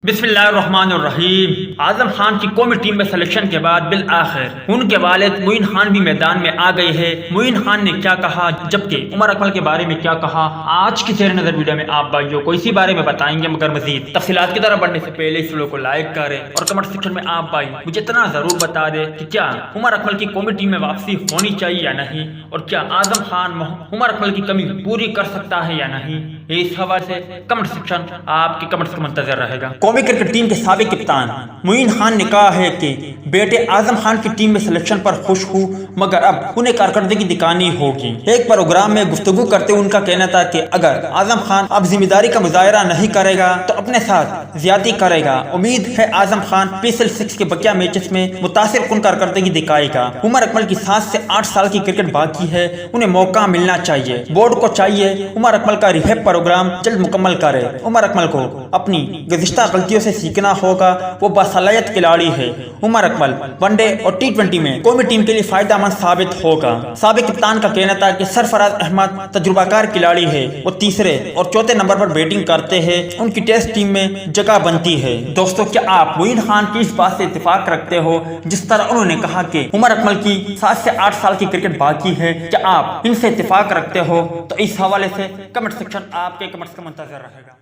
बिस्मिल्लाहिर्रहमानिर्रहीम। आजम खान की कौमी टीम में सिलेक्शन के बाद बिलआखिर उनके वालिद मुइन खान भी मैदान में आ गए हैं। मुइन खान ने क्या कहा, जबकि उमर अकमल के बारे में क्या कहा, आज की तेरे नजर वीडियो में आप भाइयों को इसी बारे में बताएंगे। मगर मजीद तफसीलात की तरफ बढ़ने से पहले इस वीडियो को लाइक करें और कमेंट सेक्शन में आप भाई मुझे इतना जरूर बता दें कि क्या उमर अकमल की कौमी टीम में वापसी होनी चाहिए या नहीं, और क्या आजम खान उमर अकमल की कमी पूरी कर सकता है या नहीं। इस हवाले से कमेंट सेक्शन आपके कमेंट्स का मुंतजर रहेगा। कौमी क्रिकेट टीम के साबिक कप्तान मुइन खान ने कहा है कि बेटे आजम खान की टीम में सिलेक्शन पर खुश हूँ, मगर अब उन्हें कारकर्दगी दिखानी होगी। एक प्रोग्राम में गुफ्तगू करते हुए उनका कहना था कि अगर आजम खान अब जिम्मेदारी का मुजाहरा नहीं करेगा तो अपने साथ ज्यादती करेगा। उम्मीद है आजम खान PSL 6 के बकिया मैचेस में मुतासिर कुन कारकर्दगी दिखाएगा। उमर अकमल की 7 से 8 साल की क्रिकेट बाकी है, उन्हें मौका मिलना चाहिए। बोर्ड को चाहिए उमर अकमल का रिहैब प्रोग्राम जल्द मुकम्मल करे। उमर अकमल को अपनी गुज़िश्ता गलतियों से सीखना होगा, वो बासलाहियत खिलाड़ी है। उमर अकमल वनडे और T20 में कौमी टीम के लिए फायदेमंद साबित होगा। साबिक कप्तान का कहना था कि सरफराज अहमद तजुर्बाकार खिलाड़ी है, वो तीसरे और चौथे नंबर पर बैटिंग करते हैं, उनकी टेस्ट टीम में जगह बनती है। दोस्तों, क्या आप मुइन खान की इस बात से इत्तेफाक रखते हो जिस तरह उन्होंने कहा कि उमर अकमल की 7 से 8 साल की क्रिकेट बाकी है? क्या आप इनसे इत्तेफाक रखते हो? तो इस हवाले से कमेंट सेक्शन आपके कमेंट्स का मुंतजर रहेगा।